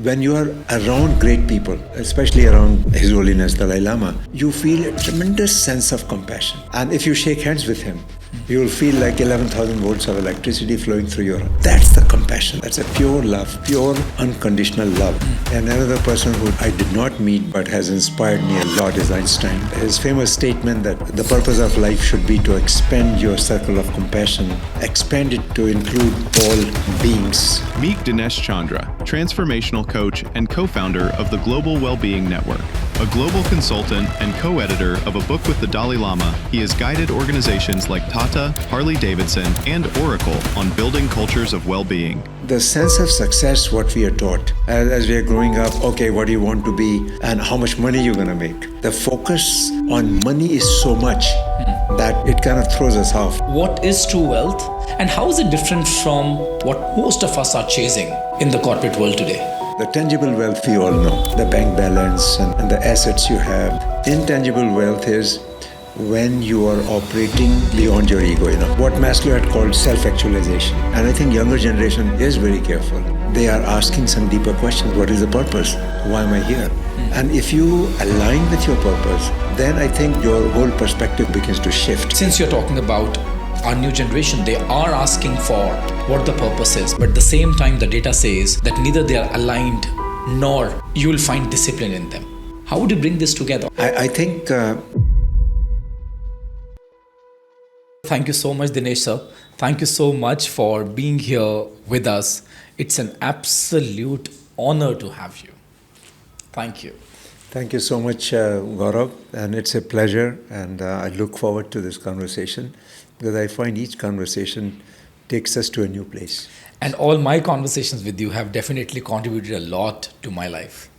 When you are around great people, especially around His Holiness Dalai Lama, you feel a tremendous sense of compassion. And if you shake hands with him, you will feel like 11,000 volts of electricity flowing through your heart. That's the compassion. That's a pure love, pure unconditional love. And another person who I did not meet but has inspired me a lot is Einstein. His famous statement that the purpose of life should be to expand your circle of compassion, expand it to include all beings. Meet Dinesh Chandra, transformational coach and co-founder of the Global Wellbeing Network. A global consultant and co-editor of a book with the Dalai Lama, he has guided organizations like Tata, Harley-Davidson, and Oracle on building cultures of well-being. The sense of success, what we are taught as we are growing up, okay, what do you want to be and how much money you're going to make. The focus on money is so much that it kind of throws us off. What is true wealth and how is it different from what most of us are chasing in the corporate world today? The tangible wealth we all know, the bank balance and the assets you have. Intangible wealth is when you are operating beyond your ego, what Maslow had called self-actualization. And I think younger generation is very careful. They are asking some deeper questions. What is the purpose? Why am I here? And if you align with your purpose, then I think your whole perspective begins to shift. Since you're talking about our new generation, they are asking for what the purpose is, but at the same time the data says that neither they are aligned nor you will find discipline in them. How would you bring this together? I think... Thank you so much, Dinesh sir. Thank you so much for being here with us. It's an absolute honor to have you. Thank you. Thank you so much, Gaurav, and it's a pleasure, and I look forward to this conversation because I find each conversation takes us to a new place. And all my conversations with you have definitely contributed a lot to my life.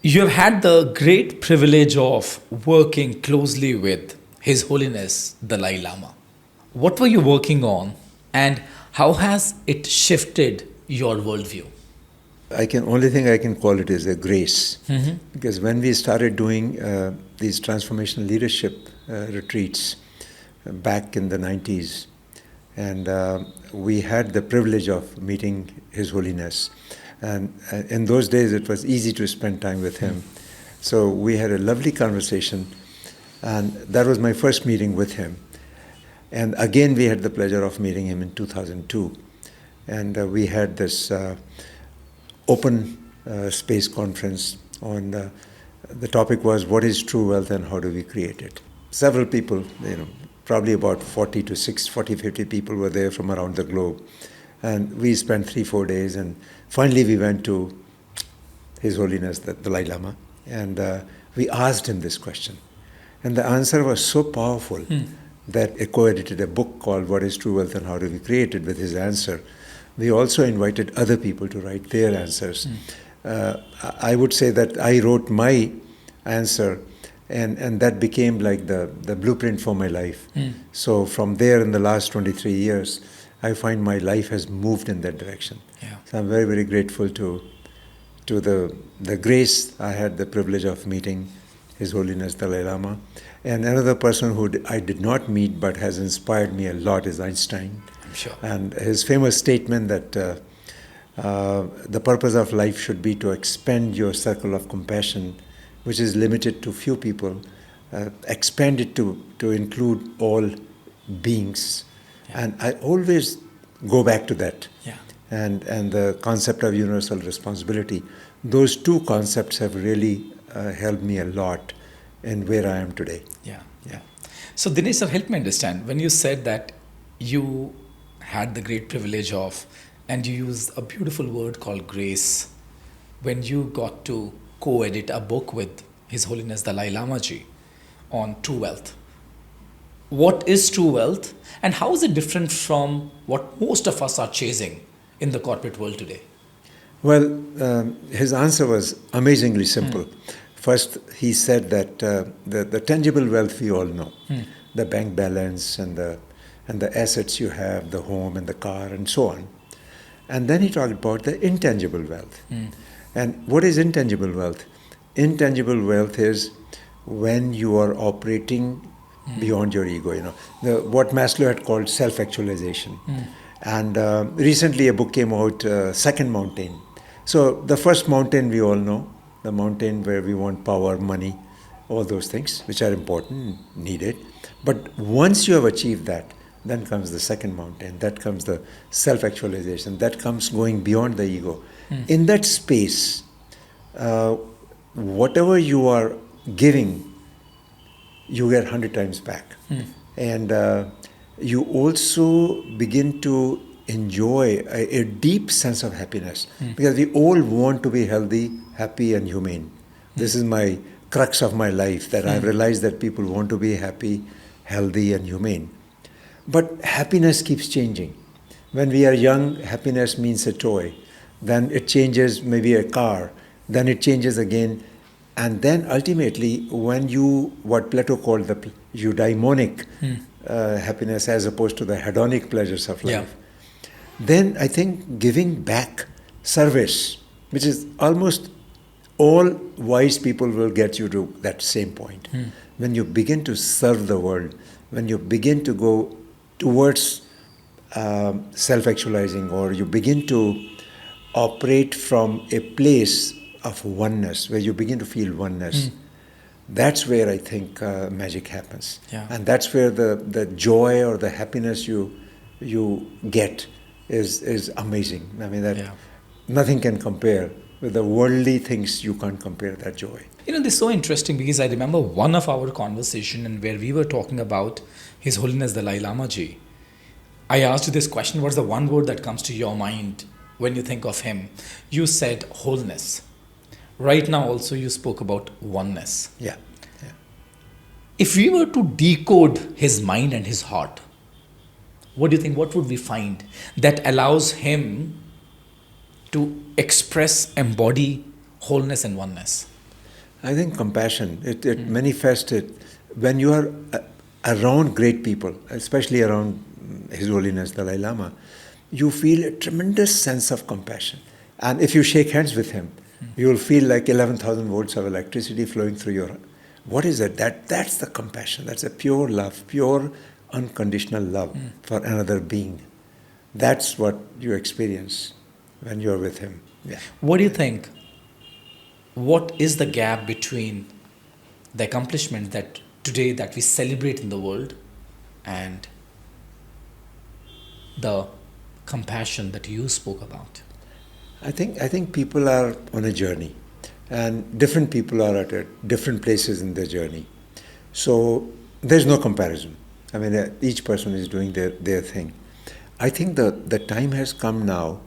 You have had the great privilege of working closely with His Holiness Dalai Lama. What were you working on and how has it shifted your worldview? Only thing I can call it is a grace. Because when we started doing these transformational leadership retreats back in the 90s, and we had the privilege of meeting His Holiness. And in those days, it was easy to spend time with him. So we had a lovely conversation, and that was my first meeting with him. And again, we had the pleasure of meeting him in 2002. And we had this open space conference on the topic was, what is true wealth and how do we create it? Several people, probably about 40 to 50 people were there from around the globe. And we spent 3-4 days, and finally we went to His Holiness the Dalai Lama, and we asked him this question. And the answer was so powerful that I co-edited a book called What is True Wealth and How Do We Create It with his answer. We also invited other people to write their answers. I would say that I wrote my answer, and that became like the blueprint for my life. So from there, in the last 23 years, I find my life has moved in that direction. Yeah. So I'm very, very grateful to the grace. I had the privilege of meeting His Holiness Dalai Lama. And another person who I did not meet but has inspired me a lot is Einstein. I'm sure. And his famous statement that the purpose of life should be to expand your circle of compassion, which is limited to few people, expand it to include all beings. Yeah. And I always go back to that. Yeah. And the concept of universal responsibility. Those two concepts have really helped me a lot in where I am today. Yeah. So Dinesh sir, help me understand. When you said that you had the great privilege of, and you used a beautiful word called grace, when you got to co-edit a book with His Holiness Dalai Lama ji on true wealth. What is true wealth and how is it different from what most of us are chasing in the corporate world today? Well, his answer was amazingly simple. First, he said that the tangible wealth we all know, the bank balance and the assets you have, the home and the car and so on. And then he talked about the intangible wealth. And what is intangible wealth? Intangible wealth is when you are operating beyond your ego, what Maslow had called self-actualization. And recently a book came out, Second Mountain, So the first mountain we all know, the mountain where we want power, money, all those things which are important, needed. But once you have achieved that, then comes the second mountain, that comes the self-actualization, that comes going beyond the ego. In that space, whatever you are giving, you get 100 times back. And you also begin to enjoy a deep sense of happiness, because we all want to be healthy, happy, and humane. This is my crux of my life, that I've realized that people want to be happy, healthy, and humane. But happiness keeps changing. When we are young, happiness means a toy. Then it changes, maybe a car. Then it changes again. And then ultimately, when you, what Plato called the eudaimonic happiness as opposed to the hedonic pleasures of life, then I think giving back, service, which is almost all wise people will get you to that same point. When you begin to serve the world, when you begin to go towards self-actualizing, or you begin to operate from a place of oneness, where you begin to feel oneness, that's where I think magic happens. And that's where the joy or the happiness you get is amazing. I mean, that nothing can compare with the worldly things. You can't compare that joy. You know, this is so interesting, because I remember one of our conversation and where we were talking about His Holiness Dalai Lama Ji. I asked you this question: what's the one word that comes to your mind when you think of him? You said wholeness. Right now also you spoke about oneness. Yeah. If we were to decode his mind and his heart, what do you think, what would we find that allows him to express, embody wholeness and oneness? I think compassion. It manifested when you are around great people, especially around His Holiness Dalai Lama. You feel a tremendous sense of compassion. And if you shake hands with him, you will feel like 11,000 volts of electricity flowing through your... What is it? That's the compassion. That's a pure love, pure unconditional love for another being. That's what you experience when you're with him. Yeah. What do you think? What is the gap between the accomplishment that today that we celebrate in the world and the compassion that you spoke about? I think people are on a journey, and different people are at different places in their journey. So there's no comparison. I mean, each person is doing their thing. I think the time has come now.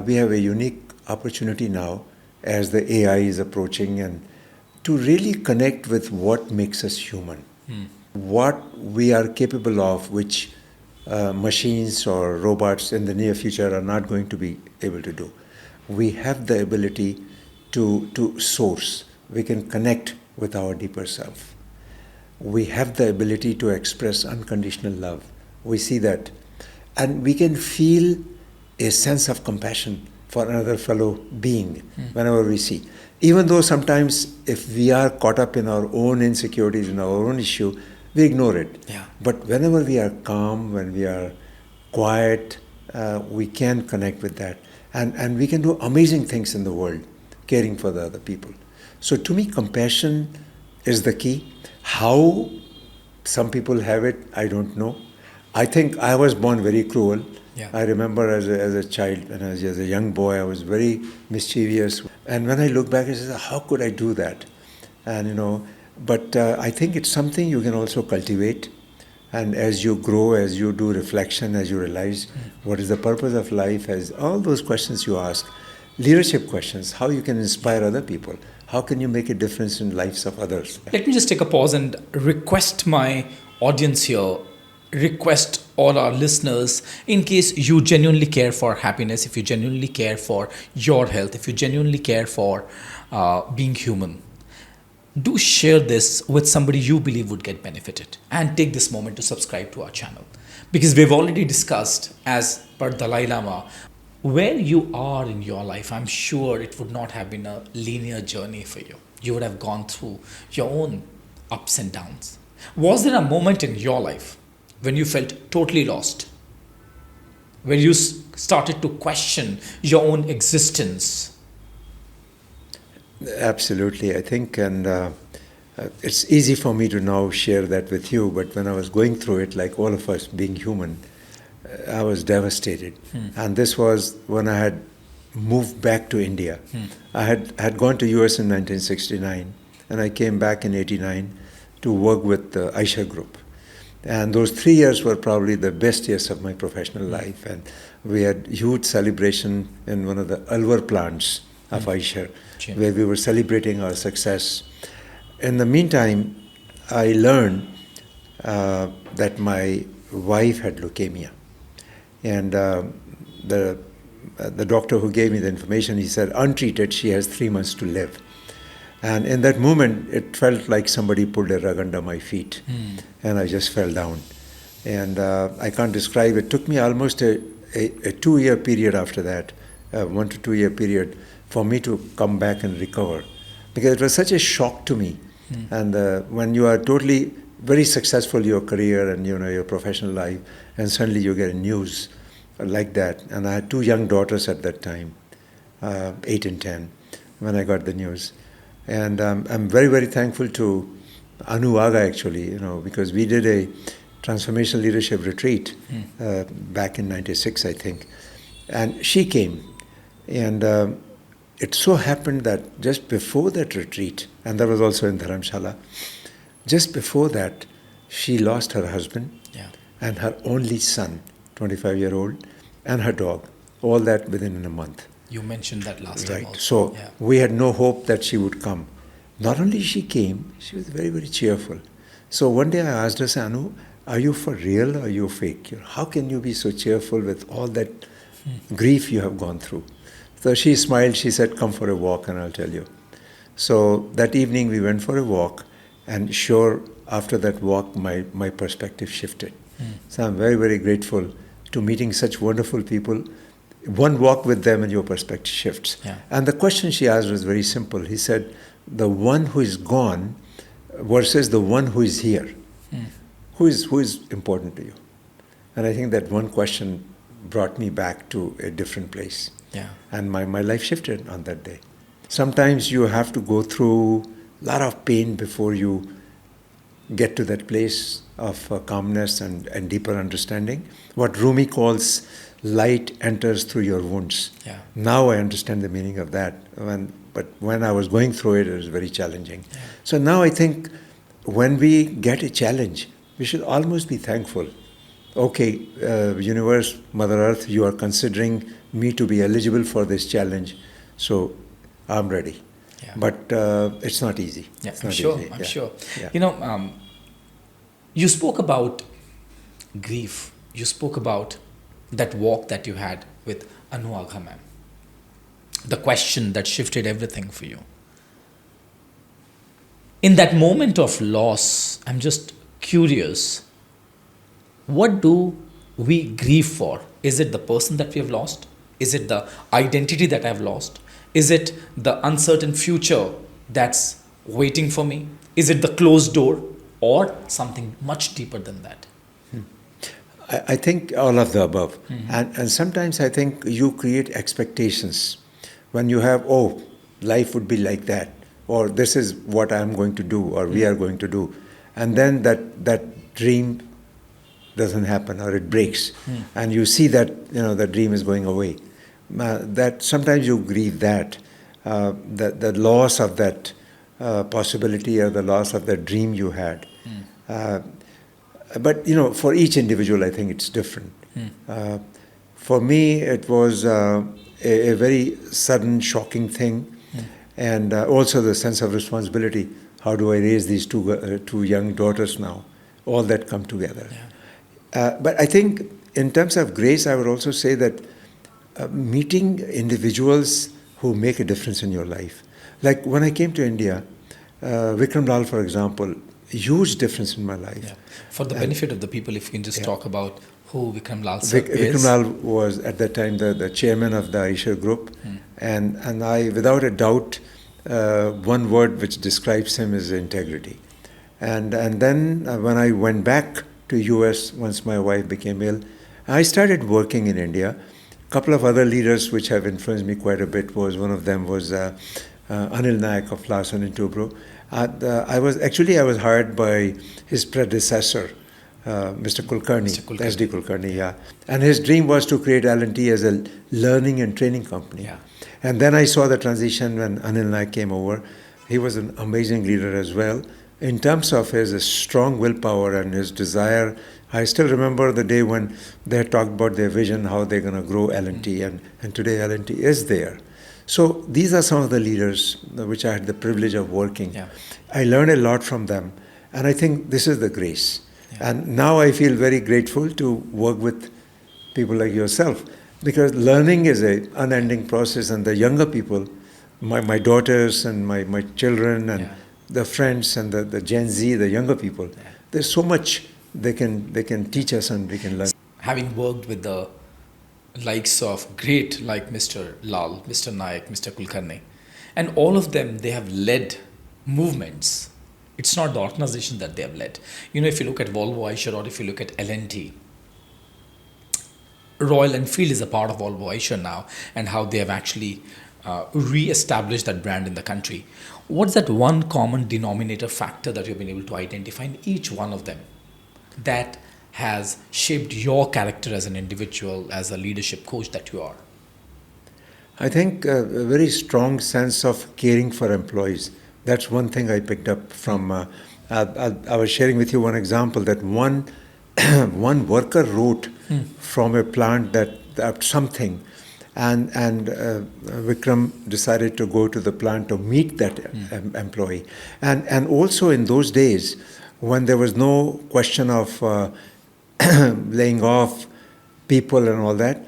We have a unique opportunity now, as the AI is approaching, and to really connect with what makes us human, what we are capable of, which machines or robots in the near future are not going to be able to do. We have the ability to source. We can connect with our deeper self. We have the ability to express unconditional love. We see that. And we can feel a sense of compassion for another fellow being whenever we see. Even though sometimes if we are caught up in our own insecurities, in our own issue, we ignore it. Yeah. But whenever we are calm, when we are quiet, we can connect with that. And we can do amazing things in the world, caring for the other people. So to me, compassion is the key. How some people have it, I don't know. I think I was born very cruel. Yeah. I remember as a child, when I was as a young boy, I was very mischievous. And when I look back, I say, how could I do that? And but I think it's something you can also cultivate. And as you grow, as you do reflection, as you realize what is the purpose of life, as all those questions you ask, leadership questions, how you can inspire other people, how can you make a difference in lives of others. Let me just take a pause and request my audience here, request all our listeners, in case you genuinely care for happiness, if you genuinely care for your health, if you genuinely care for being human, do share this with somebody you believe would get benefited, and take this moment to subscribe to our channel, because we've already discussed, as per Dalai Lama, where you are in your life. I'm sure it would not have been a linear journey for you. You would have gone through your own ups and downs. Was there a moment in your life when you felt totally lost, where you started to question your own existence? Absolutely, I think, and it's easy for me to now share that with you, but when I was going through it, like all of us being human, I was devastated. And this was when I had moved back to India. I had gone to US in 1969, and I came back in 89 to work with the Aisha Group. And those 3 years were probably the best years of my professional life. And we had huge celebration in one of the Alwar plants of Aisha, where we were celebrating our success. In the meantime, I learned that my wife had leukemia. And the doctor who gave me the information, he said, untreated, she has 3 months to live. And in that moment, it felt like somebody pulled a rug under my feet, and I just fell down. And I can't describe it. It took me almost a 2-year period after that, 1 to 2 year period, for me to come back and recover, because it was such a shock to me. And when you are totally very successful in your career and your professional life, and suddenly you get news like that. And I had 2 young daughters at that time, 8 and 10, when I got the news. And I'm very, very thankful to Anu Aga, actually, because we did a transformational leadership retreat back in 96, I think. And she came. And it so happened that just before that retreat, and that was also in Dharamshala, just before that, she lost her husband and her only son, 25-year-old, and her dog, all that within a month. You mentioned that last time also. So we had no hope that she would come. Not only she came, she was very, very cheerful. So one day I asked her, Anu, are you for real or are you fake? How can you be so cheerful with all that grief you have gone through? So she smiled, she said, come for a walk and I'll tell you. So that evening we went for a walk, and sure, after that walk, my perspective shifted. So I'm very, very grateful to meeting such wonderful people. One walk with them and your perspective shifts. And the question she asked was very simple. He said, the one who is gone versus the one who is here. Who is important to you? And I think that one question brought me back to a different place. And my life shifted on that day. Sometimes you have to go through a lot of pain before you get to that place of calmness and deeper understanding. What Rumi calls light enters through your wounds. Now I understand the meaning of that. But when I was going through it, it was very challenging. So now I think when we get a challenge, we should almost be thankful. Okay, universe, Mother Earth, you are considering me to be eligible for this challenge, so I'm ready. But it's not easy. I'm sure. You spoke about grief. You spoke about that walk that you had with Anu Agha ma'am. The question that shifted everything for you. In that moment of loss, I'm just curious, what do we grieve for? Is it the person that we have lost? Is it the identity that I've lost? Is it the uncertain future that's waiting for me? Is it the closed door, or something much deeper than that? I think all of the above. And sometimes I think you create expectations. When you have, life would be like that, or this is what I'm going to do, or we are going to do. And then that dream doesn't happen, or it breaks. And you see that, the dream is going away. That sometimes you grieve that, the loss of that possibility, or the loss of that dream you had. But, for each individual, I think it's different. For me, it was a very sudden, shocking thing. And also the sense of responsibility. How do I raise these two young daughters now? All that come together. But I think in terms of grace, I would also say that meeting individuals who make a difference in your life. Like when I came to India, Vikram Lal, for example, huge difference in my life. For the benefit of the people, if you can just talk about who Vikram Lal is. Vikram Lal was at that time the chairman of the Aisha Group. And I, without a doubt, one word which describes him is integrity. And then when I went back to US once my wife became ill, I started working in India couple of other leaders which have influenced me quite a bit was one of them was Anil Naik of Larsen and Toubro. I was hired by his predecessor, Mr. Kulkarni, Mr. Kulkarni. SD Kulkarni, yeah. And his dream was to create L&T as a learning and training company. Yeah. And then I saw the transition when Anil Naik came over. He was an amazing leader as well. In terms of his strong willpower and his desire, I still remember the day when they had talked about their vision, how they're going to grow L&T, and today L&T is there. So these are some of the leaders which I had the privilege of working. Yeah. I learned a lot from them, and I think this is the grace. Yeah. And now I feel very grateful to work with people like yourself, because learning is an unending process, and the younger people, my daughters and my children and Yeah. the friends and the Gen Z, the younger people, there's so much they can teach us and we can learn. Having worked with the likes of great like Mr. Lal, Mr. Naik, Mr. Kulkarni, and all of them, they have led movements. It's not the organization that they have led. If you look at Volvo Eicher or if you look at L&T, Royal Enfield is a part of Volvo Eicher now, and how they have actually re-established that brand in the country. What's that one common denominator factor that you've been able to identify in each one of them that has shaped your character as an individual, as a leadership coach that you are? I think a very strong sense of caring for employees. That's one thing I picked up from. I was sharing with you one example that one worker wrote from a plant that something, and Vikram decided to go to the plant to meet that employee, and also in those days when there was no question of laying off people and all that.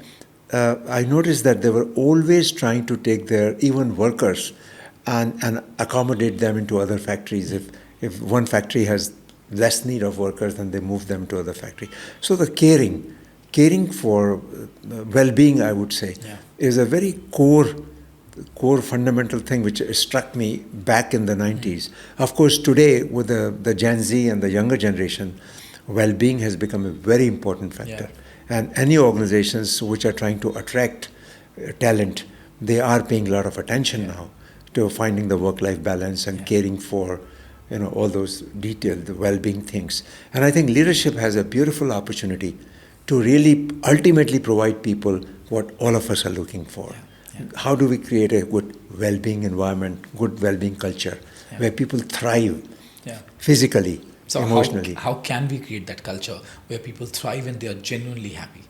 I noticed that they were always trying to take their even workers and accommodate them into other factories. If one factory has less need of workers, then they move them to other factory. So the caring for well-being, I would say, is a very core fundamental thing which struck me back in the 90s. Of course, today with the Gen Z and the younger generation, well-being has become a very important factor. Yeah. And any organizations which are trying to attract talent, they are paying a lot of attention now to finding the work-life balance and caring for, all those detailed well-being things. And I think leadership has a beautiful opportunity to really ultimately provide people what all of us are looking for. How do we create a good well-being environment, good well-being culture, where people thrive physically, emotionally? How can we create that culture where people thrive and they are genuinely happy?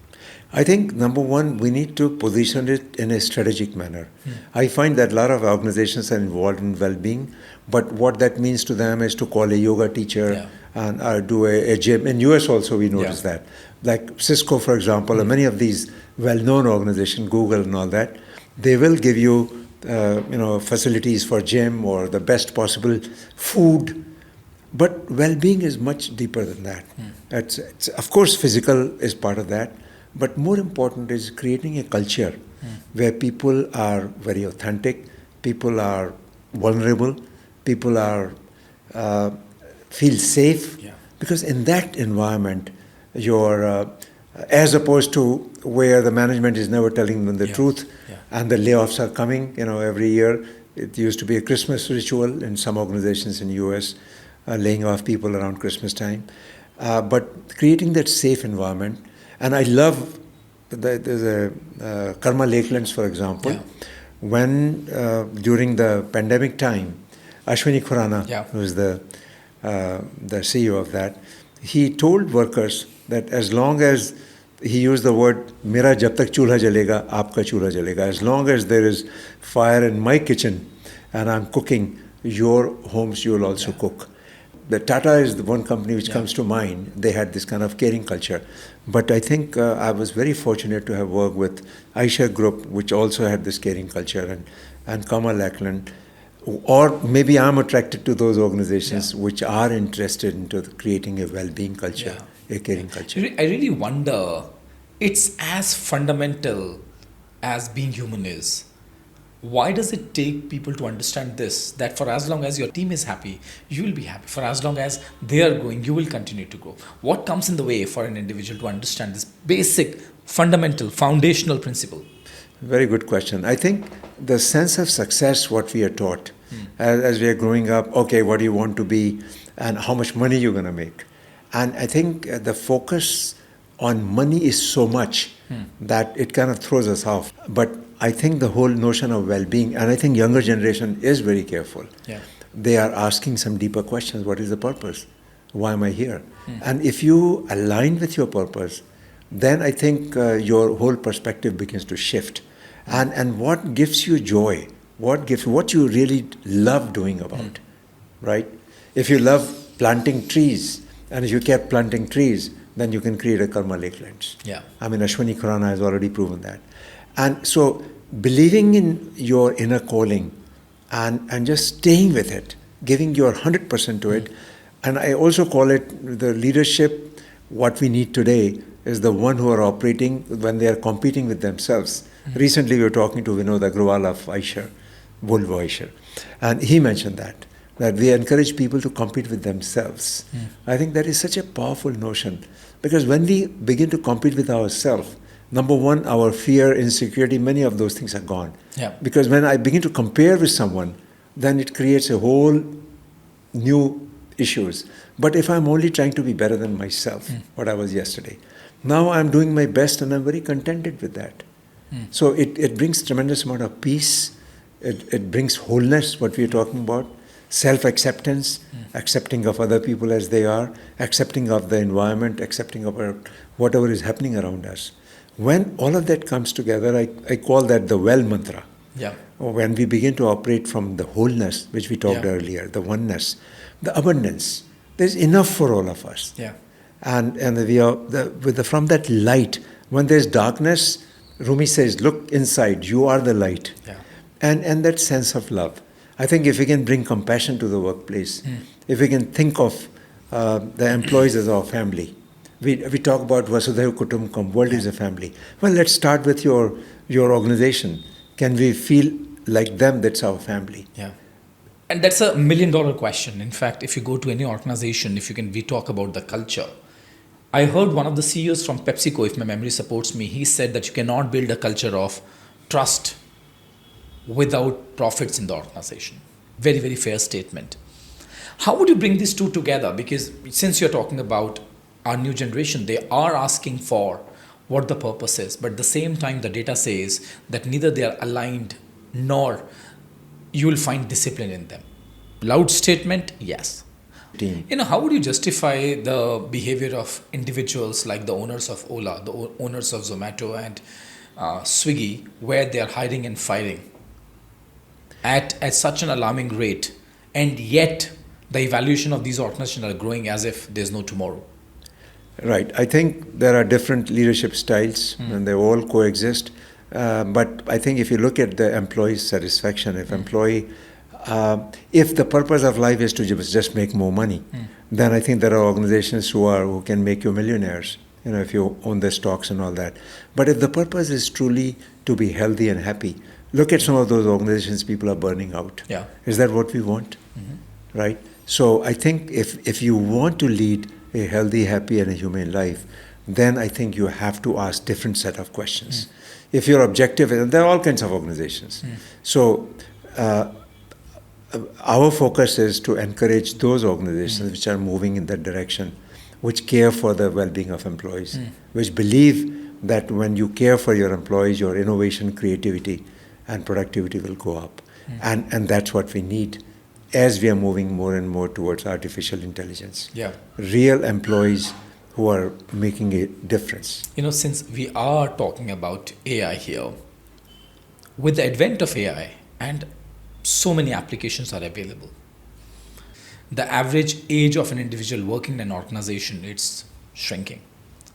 I think, number one, we need to position it in a strategic manner. I find that a lot of organizations are involved in well-being, but what that means to them is to call a yoga teacher and do a gym. In US also we notice that. Like Cisco, for example, and many of these well-known organizations, Google and all that, they will give you, facilities for gym or the best possible food. But well-being is much deeper than that. It's, of course, physical is part of that. But more important is creating a culture where people are very authentic, people are vulnerable, people are feel safe. Because in that environment, you're, as opposed to where the management is never telling them the truth, and the layoffs are coming, every year. It used to be a Christmas ritual in some organizations in US, laying off people around Christmas time. But creating that safe environment. And I love that there's a Karma Lakelands, for example, when during the pandemic time, Ashwini Khurana, who is the CEO of that, he told workers that as long as he used the word "Mera jab tak chulha jalega, aapka chulha jalega." As long as there is fire in my kitchen and I'm cooking, your homes you will also cook. The Tata is the one company which comes to mind. They had this kind of caring culture. But I think I was very fortunate to have worked with Eicher Group, which also had this caring culture, and Karma Lakeland. Or maybe I'm attracted to those organizations which are interested into creating a well-being culture, a caring culture. I really wonder, it's as fundamental as being human is. Why does it take people to understand this? That for as long as your team is happy, you will be happy. For as long as they are growing, you will continue to grow. What comes in the way for an individual to understand this basic fundamental, foundational principle? Very good question. I think the sense of success, what we are taught as we are growing up, okay, what do you want to be and how much money you're going to make. And I think the focus on money is so much that it kind of throws us off. But I think the whole notion of well-being, and I think younger generation is very careful. Yeah. They are asking some deeper questions. What is the purpose? Why am I here? And if you align with your purpose, then I think your whole perspective begins to shift. And what gives you joy? What you really love doing about, right? If you love planting trees, and if you kept planting trees, then you can create a karma lakelands. Yeah. I mean, Ashwini Khurana has already proven that. And so believing in your inner calling and just staying with it, giving your 100% to it. And I also call it the leadership, what we need today is the one who are operating when they are competing with themselves. Recently, we were talking to Vinod Agrawal of Aisha, Volvo Aisha, and he mentioned that we encourage people to compete with themselves. I think that is such a powerful notion, because when we begin to compete with ourselves, number one, our fear, insecurity, many of those things are gone. Yeah. Because when I begin to compare with someone, then it creates a whole new issues. But if I'm only trying to be better than myself, what I was yesterday, now I'm doing my best and I'm very contented with that. So it brings tremendous amount of peace. It brings wholeness, what we are talking about, self-acceptance, accepting of other people as they are, accepting of the environment, accepting of whatever is happening around us. When all of that comes together, I call that the well mantra. Yeah. When we begin to operate from the wholeness, which we talked earlier, the oneness, the abundance, there's enough for all of us. Yeah. And we are from that light. When there's darkness, Rumi says, look inside, you are the light. Yeah. And that sense of love. I think if we can bring compassion to the workplace, if we can think of the employees as our family, we talk about Vasudhaiva Kutumbakam, world is a family. Well, let's start with your organization. Can we feel like them? That's our family. Yeah. And that's a $1 million question. In fact, if you go to any organization, we talk about the culture. I heard one of the CEOs from PepsiCo, if my memory supports me, he said that you cannot build a culture of trust without profits in the organization. Very, very fair statement. How would you bring these two together? Because since you're talking about our new generation, they are asking for what the purpose is. But at the same time, the data says that neither they are aligned nor you will find discipline in them. Loud statement, yes. Team. How would you justify the behavior of individuals like the owners of Ola, the owners of Zomato and Swiggy, where they are hiring and firing at such an alarming rate, and yet the evaluation of these organizations are growing as if there's no tomorrow? Right. I think there are different leadership styles and they all coexist. But I think if you look at the employee satisfaction, if the purpose of life is to just make more money, then I think there are organizations who can make you millionaires, if you own their stocks and all that. But if the purpose is truly to be healthy and happy, look at some of those organizations people are burning out. Yeah. Is that what we want? Right? So I think if you want to lead a healthy, happy and a humane life, then I think you have to ask different set of questions. If your objective, and there are all kinds of organizations. So our focus is to encourage those organizations which are moving in that direction, which care for the well-being of employees, which believe that when you care for your employees, your innovation, creativity and productivity will go up. And that's what we need as we are moving more and more towards artificial intelligence. Yeah. Real employees who are making a difference. Since we are talking about AI here, with the advent of AI and so many applications are available, the average age of an individual working in an organization, it's shrinking.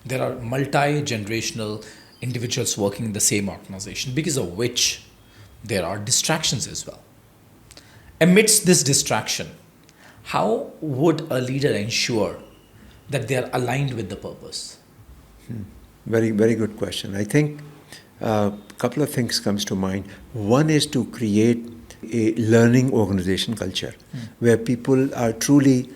There are multi-generational individuals working in the same organization, because of which there are distractions as well. Amidst this distraction, how would a leader ensure that they are aligned with the purpose? Very, very good question. I think a couple of things comes to mind. One is to create a learning organization culture where people are truly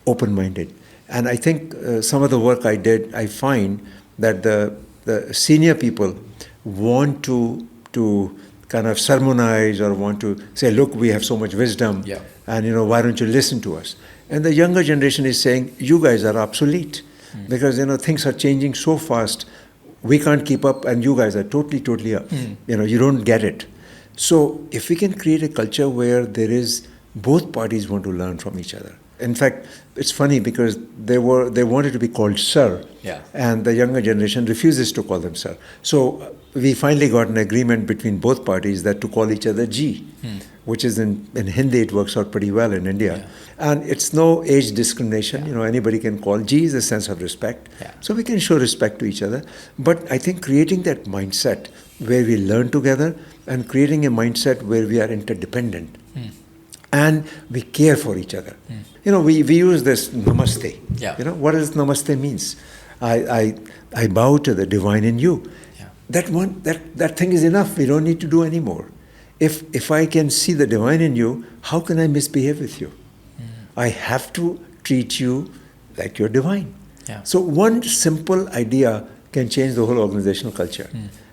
open-minded. And I think some of the work I did, I find that the the senior people want to kind of sermonize or want to say, look, we have so much wisdom, Yeah. and why don't you listen to us? And the younger generation is saying, you guys are obsolete because things are changing so fast. We can't keep up, and you guys are totally up. You don't get it. So if we can create a culture where there is both parties want to learn from each other. In fact, it's funny because they wanted to be called sir, Yeah. and the younger generation refuses to call them sir. So we finally got an agreement between both parties that to call each other G, which is in Hindi it works out pretty well in India. Yeah. And it's no age discrimination. Anybody can call. G is a sense of respect. Yeah. So we can show respect to each other. But I think creating that mindset where we learn together and creating a mindset where we are interdependent and we care for each other. We use this namaste. Yeah. What does namaste means? I bow to the divine in you. Yeah. That thing is enough. We don't need to do any more. If I can see the divine in you, how can I misbehave with you? I have to treat you like you're divine. Yeah. So one simple idea can change the whole organizational culture.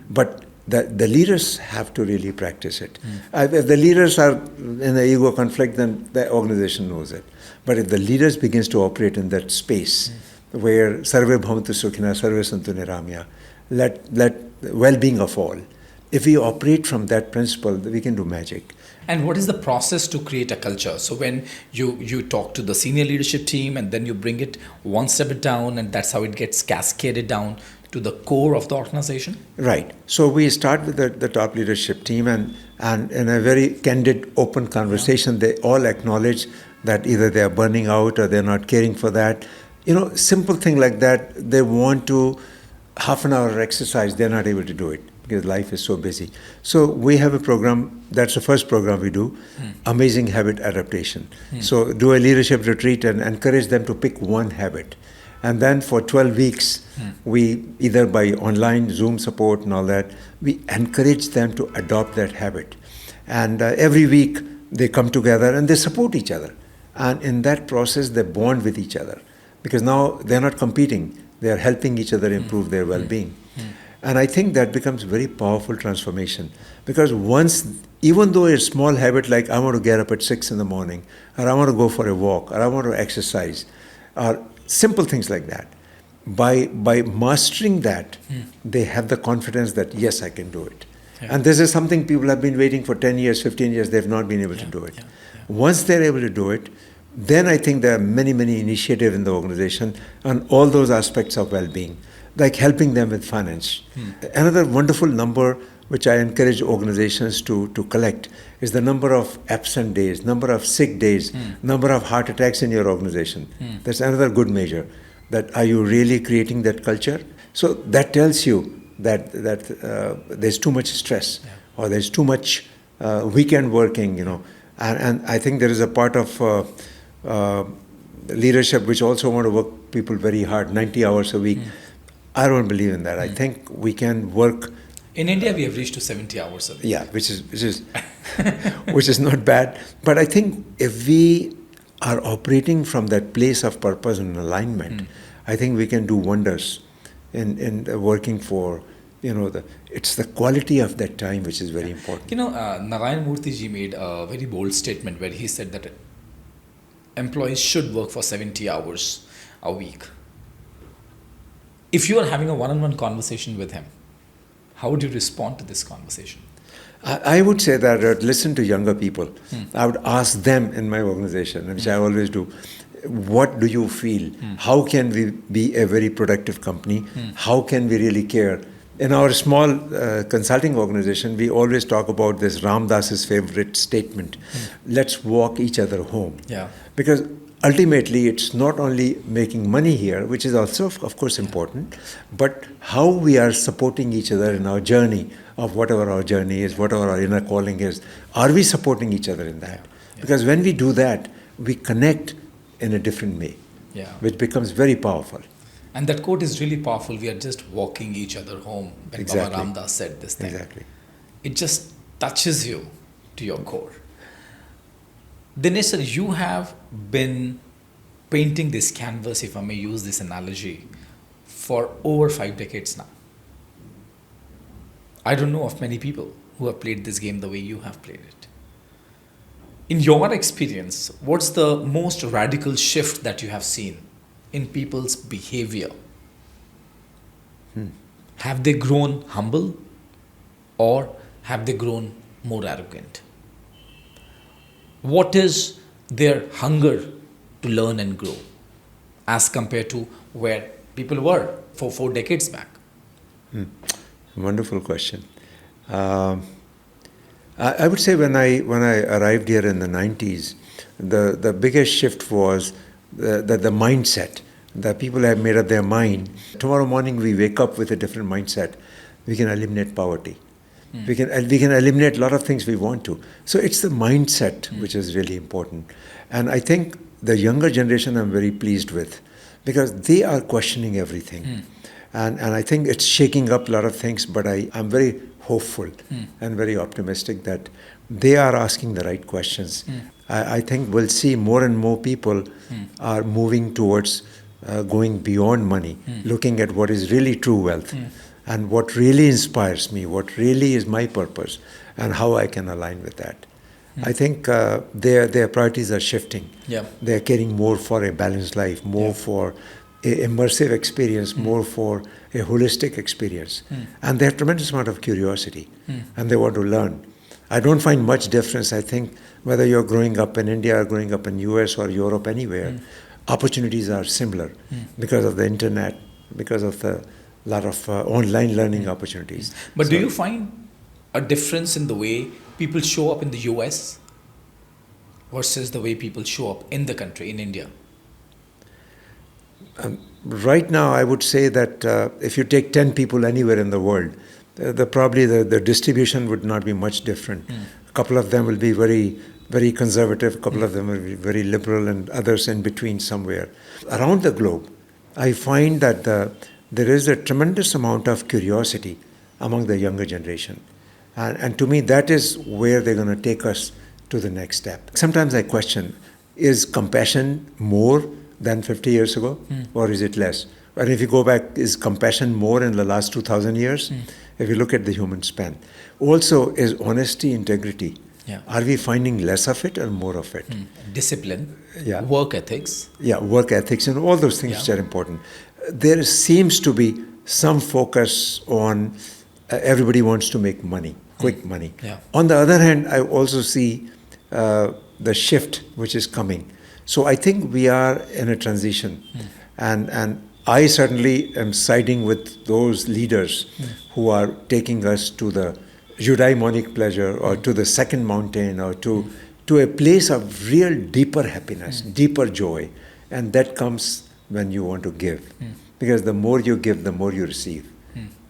But the leaders have to really practice it. If the leaders are in an ego conflict, then the organization knows it. But if the leaders begins to operate in that space where sarve bhavantu sukhina, sarve santu niramya, let well-being of all, if we operate from that principle, we can do magic. And what is the process to create a culture? So when you talk to the senior leadership team and then you bring it one step down, and that's how it gets cascaded down to the core of the organization? Right. So we start with the top leadership team, and in a very candid, open conversation, they all acknowledge that either they are burning out or they're not caring for that. Simple thing like that, they want to half an hour exercise, they're not able to do it because life is so busy. So we have a program, that's the first program we do, Amazing Habit Adaptation. So do a leadership retreat and encourage them to pick one habit. And then for 12 weeks, we, either by online Zoom support and all that, we encourage them to adopt that habit. And every week they come together and they support each other. And in that process, they bond with each other. Because now they're not competing, they are helping each other improve their well-being. And I think that becomes very powerful transformation. Because once, even though a small habit like I want to get up at 6 in the morning, or I want to go for a walk, or I want to exercise, or simple things like that, by mastering that, they have the confidence that, yes, I can do it. Yeah. And this is something people have been waiting for 10 years, 15 years, they've not been able to do it. Once they're able to do it, then I think there are many initiatives in the organization on all those aspects of well-being, like helping them with finance. Another wonderful number which I encourage organizations to collect is the number of absent days, number of sick days, number of heart attacks in your organization. That's another good measure. That are you really creating that culture? So that tells you that there's too much stress or there's too much weekend working, And I think there is a part of leadership which also want to work people very hard, 90 hours a week. I don't believe in that. I think we can work. In India, we have reached to 70 hours a week. Yeah, which is which is not bad. But I think if we are operating from that place of purpose and alignment, I think we can do wonders in working for, it's the quality of that time which is very important. Narayan Murthy ji made a very bold statement where he said that employees should work for 70 hours a week. If you are having a one-on-one conversation with him, how would you respond to this conversation? I would say that I would listen to younger people. I would ask them in my organization, which I always do, what do you feel? How can we be a very productive company? How can we really care? In our small consulting organization, we always talk about this Ram Dass's favorite statement, let's walk each other home. Yeah. Because ultimately, it's not only making money here, which is also, of course, important, but how we are supporting each other in our journey of whatever our journey is, whatever our inner calling is. Are we supporting each other in that? Yeah. Because when we do that, we connect in a different way, which becomes very powerful. And that quote is really powerful. We are just walking each other home. When Exactly. Baba Ram Das said this thing. Exactly. It just touches you to your core. Dinesh sir, you have been painting this canvas, if I may use this analogy, for over 5 decades now. I don't know of many people who have played this game the way you have played it. In your experience, what's the most radical shift that you have seen in people's behavior? Have they grown humble or have they grown more arrogant? What is their hunger to learn and grow as compared to where people were 4 decades back? Wonderful question. I would say when I arrived here in the 90s, the biggest shift was the mindset. The people have made up their mind. Tomorrow morning we wake up with a different mindset. We can eliminate poverty. We can eliminate a lot of things we want to. So it's the mindset which is really important. And I think the younger generation I'm very pleased with because they are questioning everything. And I think it's shaking up a lot of things, but I'm very hopeful and very optimistic that they are asking the right questions. I think we'll see more and more people are moving towards going beyond money, looking at what is really true wealth and what really inspires me, what really is my purpose, and how I can align with that. I think their priorities are shifting. Yeah. They're caring more for a balanced life, more for an immersive experience, more for a holistic experience. And they have tremendous amount of curiosity and they want to learn. I don't find much difference. I think whether you're growing up in India or growing up in US or Europe, anywhere, opportunities are similar because of the internet, because of the lot of online learning opportunities. But do you find a difference in the way people show up in the US versus the way people show up in the country, in India? Right now, I would say that if you take 10 people anywhere in the world, probably the distribution would not be much different. A couple of them will be very, very conservative, a couple of them will be very liberal, and others in between somewhere. Around the globe, I find that there is a tremendous amount of curiosity among the younger generation. And to me, that is where they're going to take us to the next step. Sometimes I question, is compassion more than 50 years ago, or is it less? And if you go back, is compassion more in the last 2,000 years? If you look at the human span. Also, is honesty, integrity, are we finding less of it or more of it? Discipline, Yeah. work ethics. Yeah, work ethics and all those things which are important. There seems to be some focus on everybody wants to make money, quick money. Yeah. On the other hand, I also see the shift which is coming. So I think we are in a transition, and I certainly am siding with those leaders who are taking us to the eudaimonic pleasure or to the second mountain or to a place of real deeper happiness, deeper joy, and that comes when you want to give, because the more you give, the more you receive,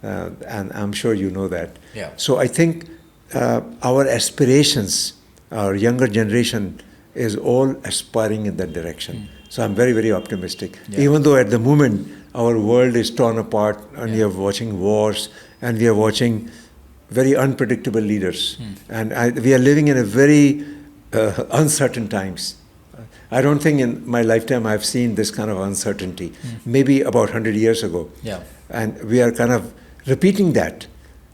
and I'm sure you know that. Yeah. So I think our aspirations, our younger generation, is all aspiring in that direction. So I'm very, very optimistic. Even though at the moment our world is torn apart and we are watching wars and we are watching very unpredictable leaders. And we are living in a very uncertain times. I don't think in my lifetime I've seen this kind of uncertainty. Maybe about 100 years ago. Yeah. And we are kind of repeating that.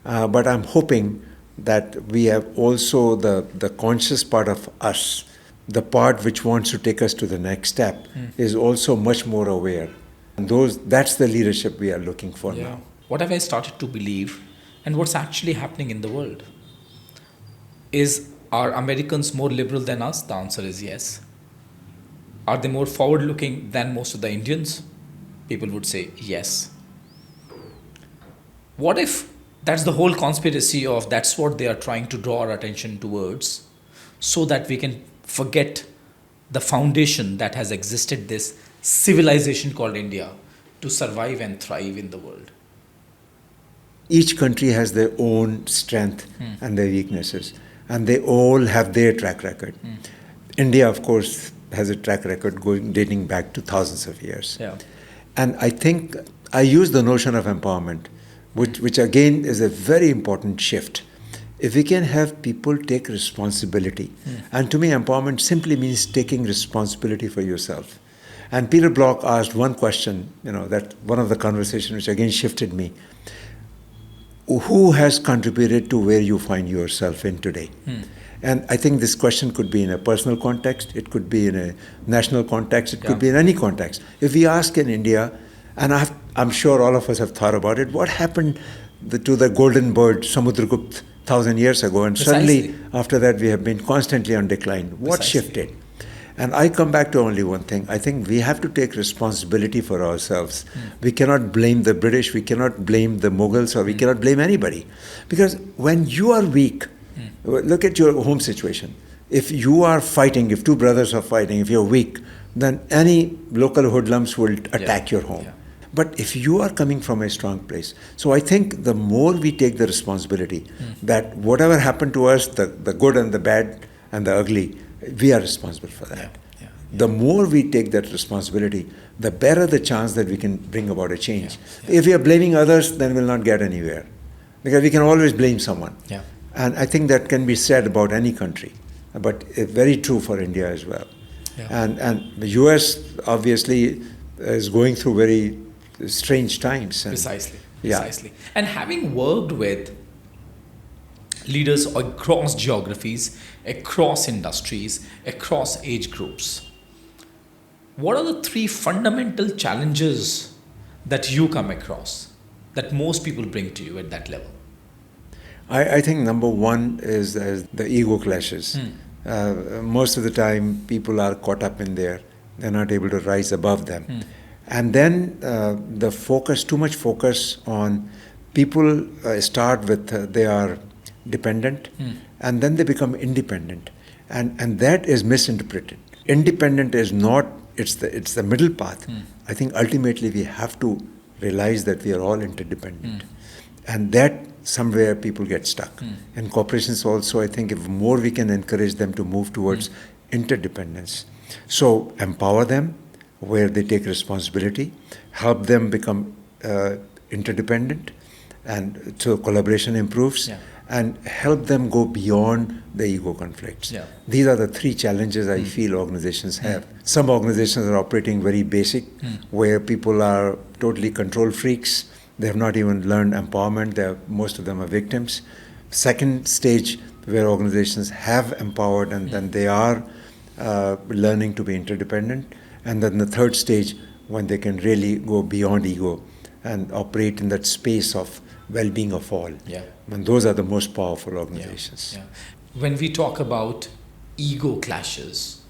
But I'm hoping that we have also the conscious part of us, the part which wants to take us to the next step, is also much more aware. And that's the leadership we are looking for now. What have I started to believe, and what's actually happening in the world? Are Americans more liberal than us? The answer is yes. Are they more forward-looking than most of the Indians? People would say yes. What if that's the whole conspiracy of that's what they are trying to draw our attention towards, so that we can forget the foundation that has existed, this civilization called India, to survive and thrive in the world? Each country has their own strength and their weaknesses, and they all have their track record. India, of course, has a track record dating back to thousands of years. Yeah. And I think I use the notion of empowerment, which again is a very important shift. If we can have people take responsibility, and to me empowerment simply means taking responsibility for yourself. And Peter Block asked one question, that one of the conversations which again shifted me. who has contributed to where you find yourself in today? And I think this question could be in a personal context, it could be in a national context, it could be in any context. If we ask in India, and I'm sure all of us have thought about it, what happened to the golden bird Samudragupta 1,000 years ago, and suddenly after that we have been constantly on decline. What shifted? And I come back to only one thing. I think we have to take responsibility for ourselves. We cannot blame the British, we cannot blame the Mughals, or we cannot blame anybody. Because when you are weak, look at your home situation. If you are fighting, if two brothers are fighting, if you're weak, then any local hoodlums will attack your home. But if you are coming from a strong place, so I think the more we take the responsibility that whatever happened to us, the good and the bad and the ugly, we are responsible for that. The more we take that responsibility, the better the chance that we can bring about a change. If we are blaming others, then we'll not get anywhere. Because we can always blame someone. And I think that can be said about any country, but very true for India as well. And the US obviously is going through very strange times. Precisely. And having worked with leaders across geographies, across industries, across age groups, what are the 3 fundamental challenges that you come across that most people bring to you at that level? I think number one is the ego clashes. Most of the time people are caught up in there. They're not able to rise above them. And then the focus, too much focus on people start with they are dependent and then they become independent. And that is misinterpreted. Independent is not, it's the middle path. I think ultimately we have to realize that we are all interdependent. And that somewhere people get stuck. And corporations also, I think if more we can encourage them to move towards interdependence. So empower them where they take responsibility, help them become interdependent, and so collaboration improves, and help them go beyond the ego conflicts. These are the 3 challenges I feel organizations have. Some organizations are operating very basic, where people are totally control freaks. They have not even learned empowerment. Most of them are victims. Second stage, where organizations have empowered and then they are learning to be interdependent. And then the third stage, when they can really go beyond ego and operate in that space of well-being of all. And those are the most powerful organizations. When we talk about ego clashes,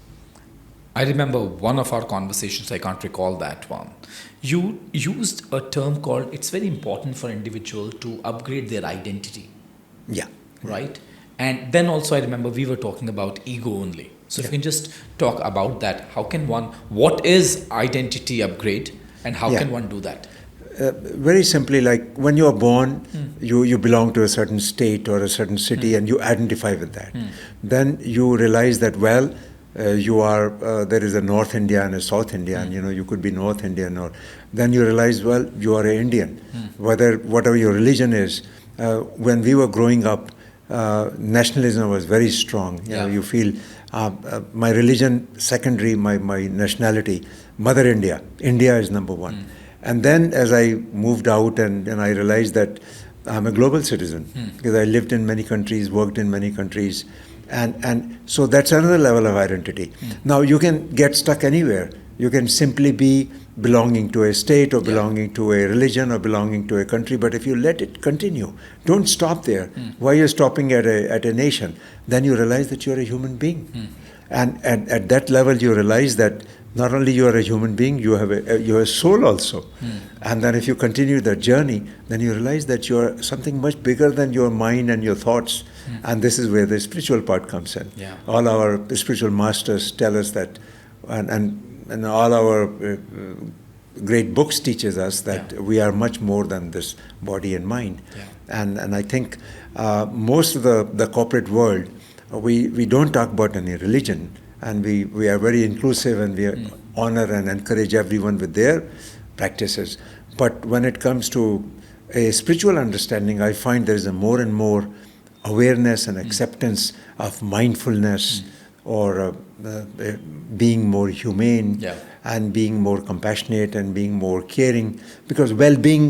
I remember one of our conversations, I can't recall that one. You used a term called, it's very important for individual to upgrade their identity. Right? And then also I remember we were talking about ego only. So if you can just talk about that, what is identity upgrade and how can one do that? Very simply, like when you are born, you belong to a certain state or a certain city and you identify with that. Then you realize that, you are, there is a North India and a South India, and you could be North Indian, or then you realize, you are an Indian. Whatever your religion is, when we were growing up, nationalism was very strong. You feel my religion secondary, my nationality, Mother India. India is number one. And then as I moved out and I realized that I'm a global citizen because I lived in many countries, worked in many countries. And so that's another level of identity. Now you can get stuck anywhere. You can simply be belonging to a state or belonging to a religion or belonging to a country, but if you let it continue, don't stop there. Why you're stopping at a nation? Then you realize that you're a human being. And at that level you realize that not only you are a human being, you have a soul also. And then if you continue that journey, then you realize that you are something much bigger than your mind and your thoughts. And this is where the spiritual part comes in. All our spiritual masters tell us that, and all our great books teaches us that we are much more than this body and mind. And I think most of the corporate world, we don't talk about any religion, and we are very inclusive, and we honor and encourage everyone with their practices. But when it comes to a spiritual understanding, I find there is a more and more awareness and acceptance of mindfulness, or being more humane, Yeah. and being more compassionate and being more caring, because well-being,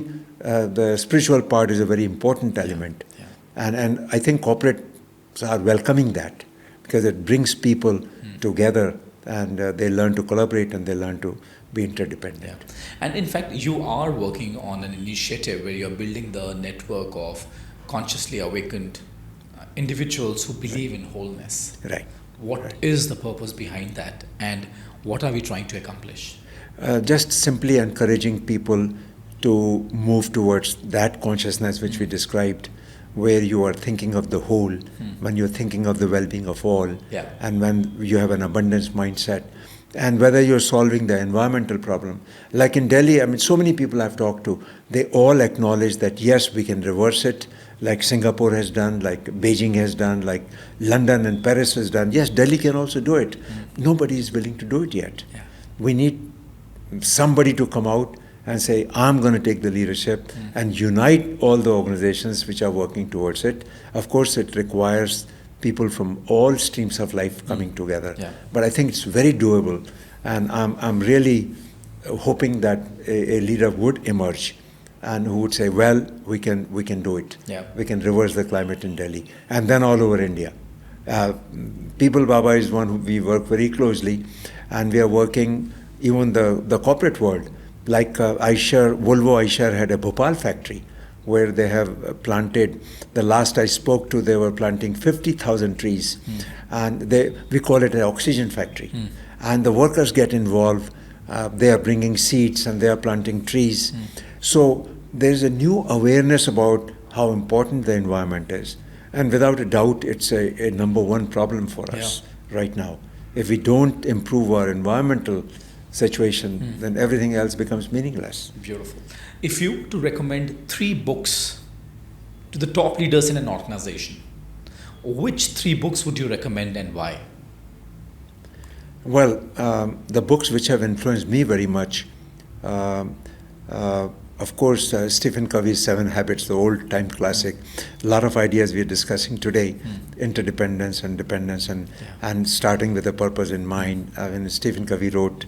the spiritual part is a very important element. Yeah. And I think corporates are welcoming that, because it brings people together, and they learn to collaborate and they learn to be interdependent. Yeah. And in fact, you are working on an initiative where you're building the network of consciously awakened individuals who believe in wholeness. Right. What is the purpose behind that, and what are we trying to accomplish? Just simply encouraging people to move towards that consciousness which we described, where you are thinking of the whole, when you're thinking of the well-being of all, Yeah. and when you have an abundance mindset, and whether you're solving the environmental problem. Like in Delhi, I mean, so many people I've talked to, they all acknowledge that yes, we can reverse it, like Singapore has done, like Beijing has done, like London and Paris has done. Yes, Delhi can also do it. Nobody is willing to do it yet. Yeah. We need somebody to come out and say, I'm going to take the leadership and unite all the organizations which are working towards it. Of course, it requires people from all streams of life coming together. Yeah. But I think it's very doable, and I'm really hoping that a leader would emerge and who would say, well, we can do it. Yeah. We can reverse the climate in Delhi, and then all over India. People Baba is one who we work very closely, and we are working even the corporate world. Like Volvo Eicher had a Bhopal factory where they have planted, the last I spoke to, they were planting 50,000 trees. And we call it an oxygen factory. And the workers get involved, they are bringing seeds and they are planting trees. So there's a new awareness about how important the environment is. And without a doubt, it's a number one problem for us right now. If we don't improve our environmental situation, then everything else becomes meaningless. Beautiful. If you were to recommend 3 books to the top leaders in an organization, which 3 books would you recommend and why? Well, the books which have influenced me very much, of course, Stephen Covey's 7 Habits, the old-time classic. A lot of ideas we are discussing today, interdependence and dependence, and starting with a purpose in mind. When Stephen Covey wrote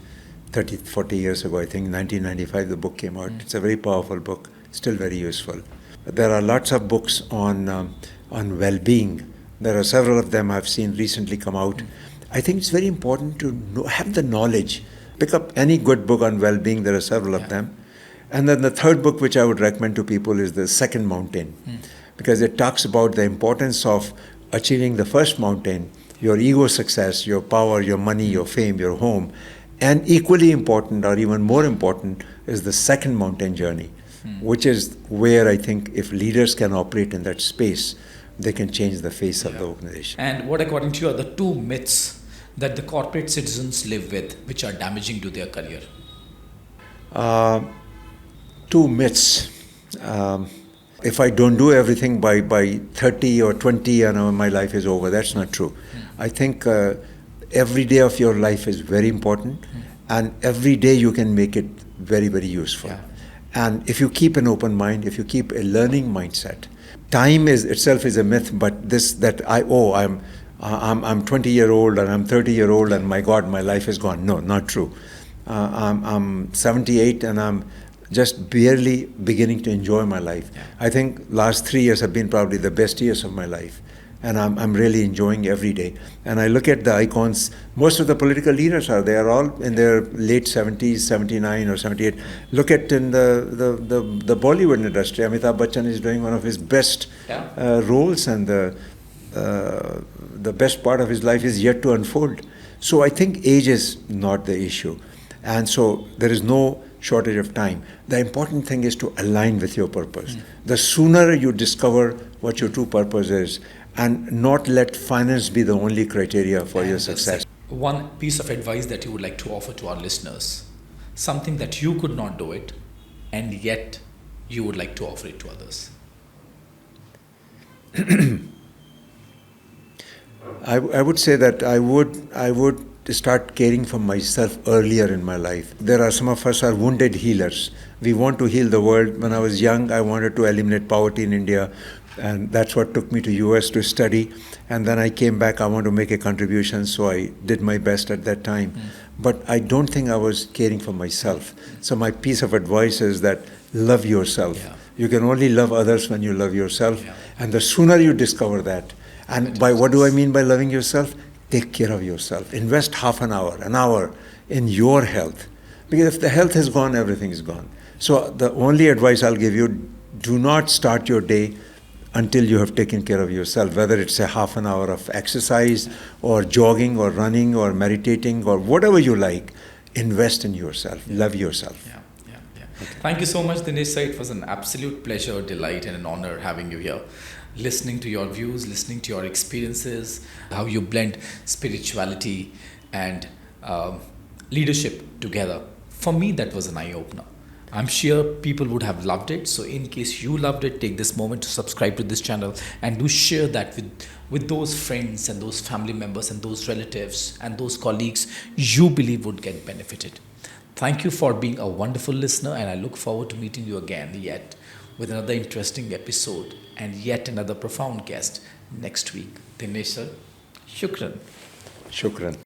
30, 40 years ago, I think, 1995, the book came out. It's a very powerful book, still very useful. There are lots of books on well-being. There are several of them I've seen recently come out. I think it's very important to have the knowledge. Pick up any good book on well-being, there are several of them. And then the third book which I would recommend to people is The Second Mountain, because it talks about the importance of achieving the first mountain, your ego success, your power, your money, your fame, your home. And equally important, or even more important, is the second mountain journey, which is where I think if leaders can operate in that space, they can change the face of the organization. And what, according to you, are the 2 myths that the corporate citizens live with, which are damaging to their career? 2 myths. If I don't do everything by 30 or 20, my life is over. That's not true. I think every day of your life is very important, and every day you can make it very, very useful. Yeah. And if you keep an open mind, if you keep a learning mindset, time itself is a myth. But I'm 20-year-old and I'm 30-year-old and my God, my life is gone. No, not true. I'm 78 and I'm just barely beginning to enjoy my life. Yeah. I think last 3 years have been probably the best years of my life. And I'm really enjoying every day. And I look at the icons, most of the political leaders they are all in their late 70s, 79 or 78. Look at in the Bollywood industry, Amitabh Bachchan is doing one of his best roles, and the best part of his life is yet to unfold. So I think age is not the issue. And so there is no shortage of time. The important thing is to align with your purpose. The sooner you discover what your true purpose is, and not let finance be the only criteria for your success. One piece of advice that you would like to offer to our listeners, something that you could not do it, and yet you would like to offer it to others. I would say that I would start caring for myself earlier in my life. There are some of us are wounded healers. We want to heal the world. When I was young, I wanted to eliminate poverty in India. And that's what took me to US to study. And then I came back, I want to make a contribution, so I did my best at that time. But I don't think I was caring for myself. So my piece of advice is that love yourself. Yeah. You can only love others when you love yourself. Yeah. And the sooner you discover that, and by what do I mean by loving yourself? Take care of yourself. Invest half an hour in your health. Because if the health is gone, everything is gone. So the only advice I'll give you, do not start your day until you have taken care of yourself, whether it's a half an hour of exercise or jogging or running or meditating or whatever you like. Invest in yourself. Love yourself. Yeah. Thank you so much, Dinesh sir. It was an absolute pleasure, delight, and an honor having you here. Listening to your views, listening to your experiences, how you blend spirituality and leadership together. For me, that was an eye-opener. I'm sure people would have loved it. So in case you loved it, take this moment to subscribe to this channel and do share that with those friends and those family members and those relatives and those colleagues you believe would get benefited. Thank you for being a wonderful listener, and I look forward to meeting you again yet with another interesting episode and yet another profound guest next week. Dinesh sir, shukran. Shukran.